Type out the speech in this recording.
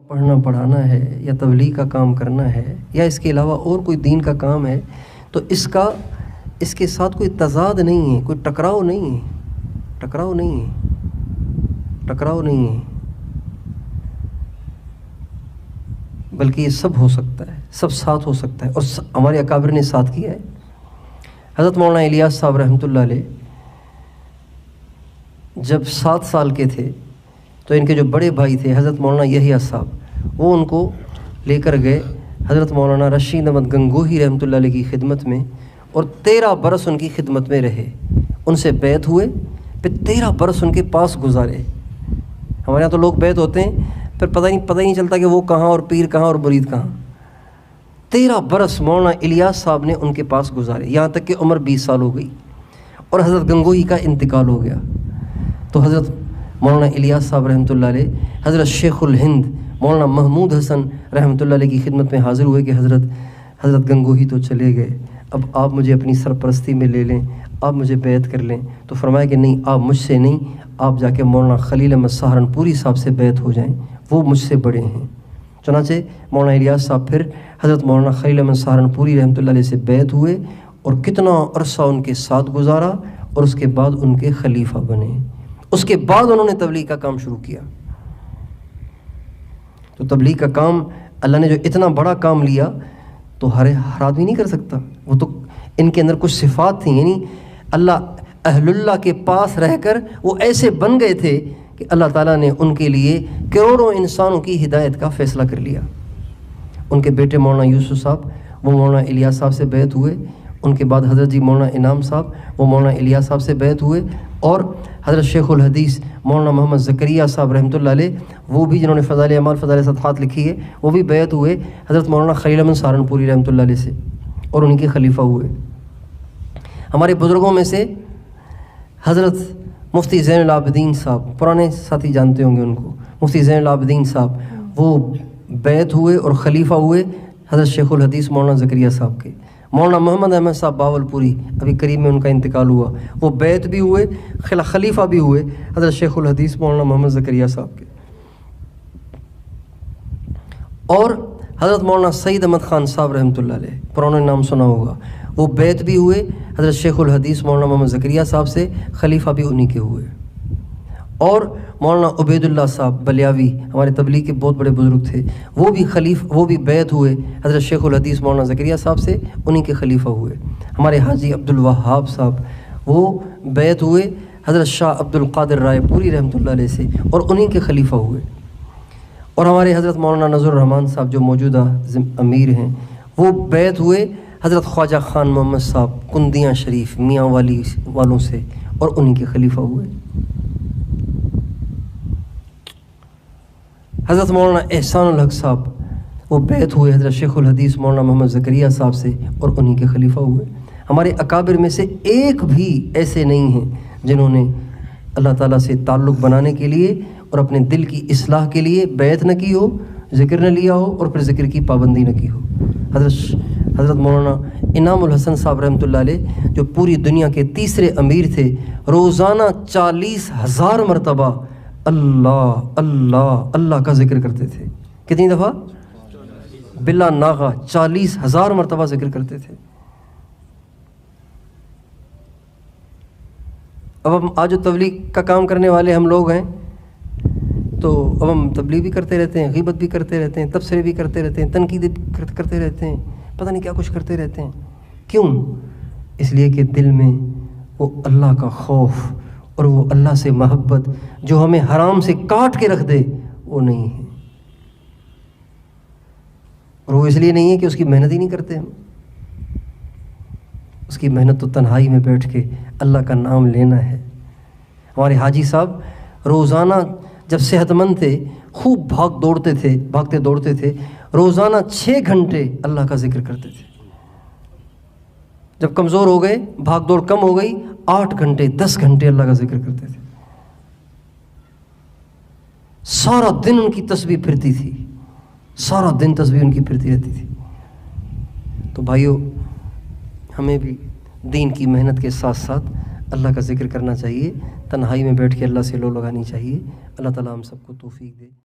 پڑھنا پڑھانا ہے یا تبلیغ کا کام کرنا ہے یا اس کے علاوہ اور کوئی دین کا کام ہے تو اس کے ساتھ کوئی تضاد نہیں ہے، کوئی ٹکراؤ نہیں ہے، ٹکراؤ نہیں ہے، بلکہ یہ سب ہو سکتا ہے، سب ساتھ ہو سکتا ہے، اور ہمارے اکابر نے ساتھ کیا ہے۔ حضرت مولانا الیاس صاحب رحمۃ اللہ علیہ جب 7 سال کے تھے تو ان کے جو بڑے بھائی تھے حضرت مولانا یحییٰ صاحب، وہ ان کو لے کر گئے حضرت مولانا رشید احمد گنگوہی رحمۃ اللہ علیہ کی خدمت میں، اور 13 برس ان کی خدمت میں رہے، ان سے بیعت ہوئے، پھر 13 برس ان کے پاس گزارے۔ ہمارے یہاں تو لوگ بیعت ہوتے ہیں پھر پتہ ہی نہیں چلتا کہ وہ کہاں اور پیر کہاں اور مرید کہاں۔ 13 برس مولانا الیاس صاحب نے ان کے پاس گزارے، یہاں تک کہ عمر 20 سال ہو گئی اور حضرت گنگوہی کا انتقال ہو گیا۔ تو حضرت مولانا الیاس صاحب رحمۃ اللہ علیہ حضرت شیخ الہند مولانا محمود حسن رحمۃ اللہ علیہ کی خدمت میں حاضر ہوئے کہ حضرت گنگوہی تو چلے گئے، اب آپ مجھے اپنی سرپرستی میں لے لیں، آپ مجھے بیعت کر لیں۔ تو فرمایا کہ نہیں، آپ مجھ سے نہیں، آپ جا کے مولانا خلیل احمد سہارنپوری صاحب سے بیعت ہو جائیں، وہ مجھ سے بڑے ہیں۔ چنانچہ مولانا الیاس صاحب پھر حضرت مولانا خلیل احمد سہارنپوری رحمۃ اللہ علیہ سے بیعت ہوئے اور کتنا عرصہ ان کے ساتھ گزارا، اور اس کے بعد ان کے خلیفہ بنے۔ اس کے بعد انہوں نے تبلیغ کا کام شروع کیا۔ تو تبلیغ کا کام اللہ نے جو اتنا بڑا کام لیا تو ہر آدمی نہیں کر سکتا، وہ تو ان کے اندر کچھ صفات تھیں، یعنی اہل اللہ کے پاس رہ کر وہ ایسے بن گئے تھے کہ اللہ تعالیٰ نے ان کے لیے کروڑوں انسانوں کی ہدایت کا فیصلہ کر لیا۔ ان کے بیٹے مولانا یوسف صاحب وہ مولانا الیاس صاحب سے بیعت ہوئے، ان کے بعد حضرت جی مولانا انعام صاحب وہ مولانا الیاس صاحب سے بیعت ہوئے، اور حضرت شیخ الحدیث مولانا محمد زکریا صاحب رحمۃ اللہ علیہ وہ بھی جنہوں نے فضائل اعمال فضائل صدقات لکھی ہے، وہ بھی بیعت ہوئے حضرت مولانا خلیل احمد سہارنپوری رحمۃ اللہ علیہ سے، اور ان کے خلیفہ ہوئے۔ ہمارے بزرگوں میں سے حضرت مفتی زین العابدین صاحب، پرانے ساتھی جانتے ہوں گے ان کو، مفتی زین العابدین صاحب وہ بیعت ہوئے اور خلیفہ ہوئے حضرت شیخ الحدیث مولانا زکریا صاحب کے۔ مولانا محمد احمد صاحب باولپوری ابھی قریب میں ان کا انتقال ہوا، وہ بیعت بھی ہوئے خلیفہ بھی ہوئے حضرت شیخ الحدیث مولانا محمد زکریا صاحب کے۔ اور حضرت مولانا سعید احمد خان صاحب رحمۃ اللہ علیہ، پرانا نام سنا ہوگا، وہ بیعت بھی ہوئے حضرت شیخ الحدیث مولانا محمد زکریا صاحب سے، خلیفہ بھی انہی کے ہوئے۔ اور مولانا عبید اللہ صاحب بلیاوی ہمارے تبلیغ کے بہت بڑے بزرگ تھے، وہ بھی بیعت ہوئے حضرت شیخ الحدیث مولانا زکریا صاحب سے، انہی کے خلیفہ ہوئے۔ ہمارے حاجی عبدالوہاب صاحب وہ بیعت ہوئے حضرت شاہ عبد القادر رائے پوری رحمۃ اللہ علیہ سے، اور انہی کے خلیفہ ہوئے۔ اور ہمارے حضرت مولانا نذر الرحمان صاحب جو موجودہ امیر ہیں، وہ بیعت ہوئے حضرت خواجہ خان محمد صاحب کندیاں شریف میاں والی والوں سے، اور انہی کے خلیفہ ہوئے۔ حضرت مولانا احسان الحق صاحب وہ بیعت ہوئے حضرت شیخ الحدیث مولانا محمد زکریا صاحب سے، اور انہی کے خلیفہ ہوئے۔ ہمارے اکابر میں سے ایک بھی ایسے نہیں ہیں جنہوں نے اللہ تعالیٰ سے تعلق بنانے کے لیے اور اپنے دل کی اصلاح کے لیے بیعت نہ کی ہو، ذکر نہ لیا ہو، اور پھر ذکر کی پابندی نہ کی ہو۔ حضرت مولانا انعام الحسن صاحب رحمۃ اللہ علیہ جو پوری دنیا کے تیسرے امیر تھے، روزانہ 40,000 مرتبہ اللہ اللہ اللہ کا ذکر کرتے تھے۔ کتنی دفعہ؟ بلا ناغہ 40,000 مرتبہ ذکر کرتے تھے۔ اب ہم آج جو تبلیغ کا کام کرنے والے ہم لوگ ہیں، تو اب ہم تبلیغ بھی کرتے رہتے ہیں، غیبت بھی کرتے رہتے ہیں، تبصرے بھی کرتے رہتے ہیں، تنقید کرتے رہتے ہیں، پتہ نہیں کیا کچھ کرتے رہتے ہیں۔ کیوں؟ اس لیے کہ دل میں وہ اللہ کا خوف اور وہ اللہ سے محبت جو ہمیں حرام سے کاٹ کے رکھ دے وہ نہیں ہے، اور وہ اس لیے نہیں ہے کہ اس کی محنت ہی نہیں کرتے ہم۔ اس کی محنت تو تنہائی میں بیٹھ کے اللہ کا نام لینا ہے۔ ہمارے حاجی صاحب روزانہ جب صحت مند تھے خوب بھاگتے دوڑتے تھے، روزانہ 6 گھنٹے اللہ کا ذکر کرتے تھے۔ جب کمزور ہو گئے، بھاگ دوڑ کم ہو گئی، 8 گھنٹے 10 گھنٹے اللہ کا ذکر کرتے تھے۔ سارا دن ان کی تسبیح پھرتی تھی، سارا دن تسبیح ان کی پھرتی رہتی تھی۔ تو بھائیو، ہمیں بھی دین کی محنت کے ساتھ ساتھ اللہ کا ذکر کرنا چاہیے، تنہائی میں بیٹھ کے اللہ سے لو لگانی چاہیے۔ اللہ تعالیٰ ہم سب کو توفیق دے۔